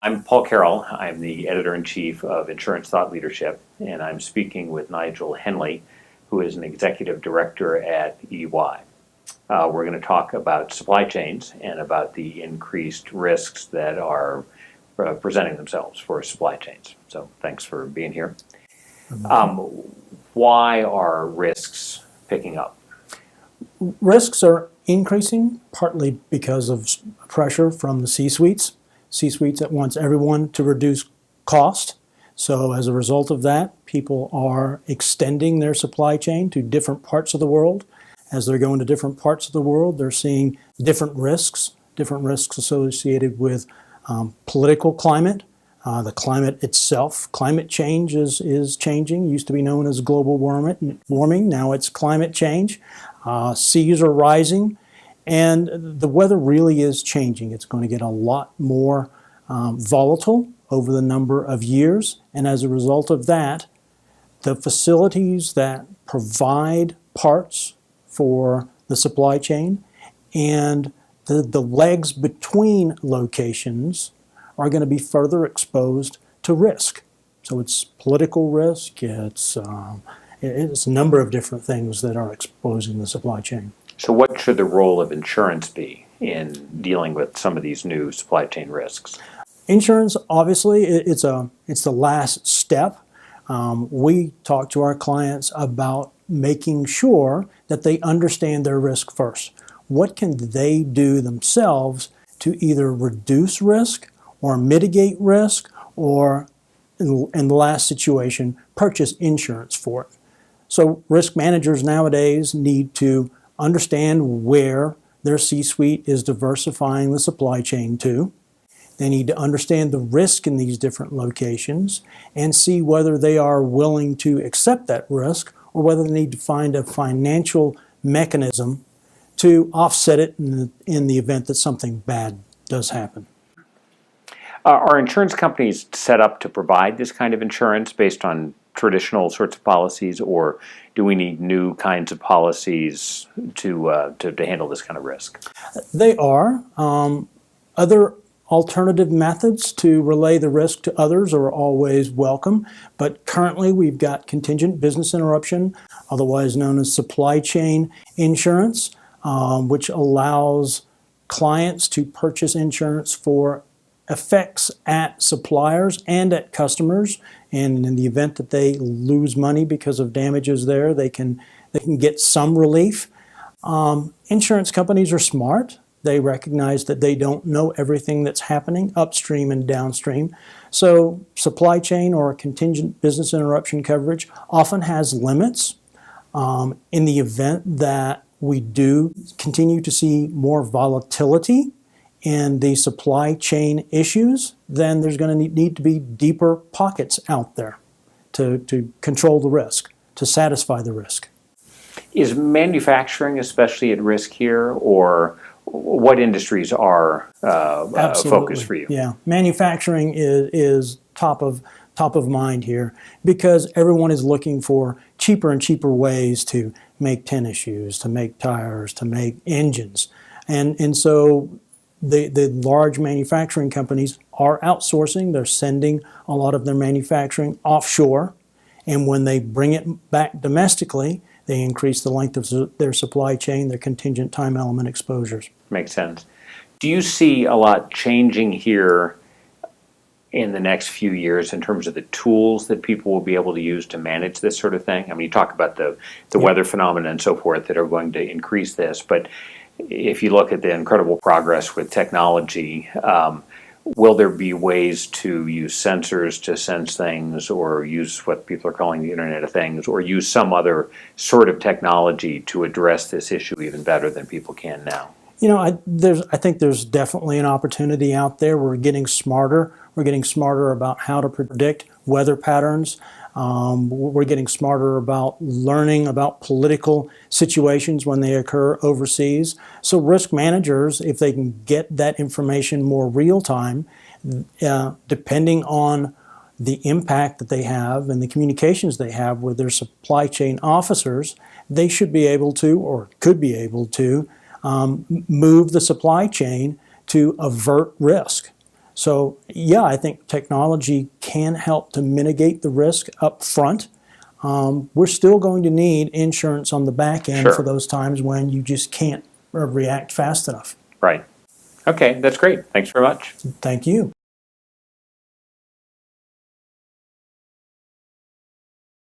I'm Paul Carroll. I'm the editor-in-chief of Insurance Thought Leadership, and I'm speaking with Nigel Henley, who is an executive director at EY. We're going to talk about supply chains and about the increased risks that are presenting themselves for supply chains. So thanks for being here. Why are risks picking up? Risks are increasing partly because of pressure from the C-suites. C-suites that wants everyone to reduce cost. So as a result of that, people are extending their supply chain to different parts of the world. As they're going to different parts of the world, they're seeing different risks associated with political climate. The climate itself, climate change is changing. It used to be known as global warming. Now it's climate change. Seas are rising. And the weather really is changing. It's going to get a lot more volatile over the number of years. And as a result of that, the facilities that provide parts for the supply chain and the legs between locations are going to be further exposed to risk. So it's political risk, it's a number of different things that are exposing the supply chain. So what should the role of insurance be in dealing with some of these new supply chain risks? Insurance, obviously, it's the last step. We talk to our clients about making sure that they understand their risk first. What can they do themselves to either reduce risk or mitigate risk or, in the last situation, purchase insurance for it? So risk managers nowadays need to understand where their C-suite is diversifying the supply chain to. They need to understand the risk in these different locations and see whether they are willing to accept that risk or whether they need to find a financial mechanism to offset it in the event that something bad does happen. Are insurance companies set up to provide this kind of insurance based on traditional sorts of policies, or do we need new kinds of policies to handle this kind of risk? They are. Other alternative methods to relay the risk to others are always welcome, but currently we've got contingent business interruption, otherwise known as supply chain insurance, which allows clients to purchase insurance for effects at suppliers and at customers, and in the event that they lose money because of damages there, they can get some relief. Insurance companies are smart. They recognize that they don't know everything that's happening upstream and downstream. So supply chain or contingent business interruption coverage often has limits. In the event that we do continue to see more volatility in the supply chain issues, then there's going to need to be deeper pockets out there to control the risk, to satisfy the risk. Is manufacturing especially at risk here, or what industries are a focus for you? Yeah, manufacturing is top of mind here because everyone is looking for cheaper and cheaper ways to make tennis shoes, to make tires, to make engines. And so the large manufacturing companies are outsourcing. They're sending a lot of their manufacturing offshore. And when they bring it back domestically, they increase the length of their supply chain, their contingent time element exposures. Makes sense. Do you see a lot changing here in the next few years in terms of the tools that people will be able to use to manage this sort of thing? I mean, you talk about the weather phenomena and so forth that are going to increase this, but if you look at the incredible progress with technology, will there be ways to use sensors to sense things, or use what people are calling the Internet of Things, or use some other sort of technology to address this issue even better than people can now? You know, I think there's definitely an opportunity out there. We're getting smarter. We're getting smarter about how to predict weather patterns. We're getting smarter about learning about political situations when they occur overseas. So risk managers, if they can get that information more real time, depending on the impact that they have and the communications they have with their supply chain officers, they should be able to, or could be able to, move the supply chain to avert risk. So yeah, I think technology can help to mitigate the risk up front. We're still going to need insurance on the back end Sure. for those times when you just can't react fast enough. Right. Okay, that's great. Thanks very much. Thank you.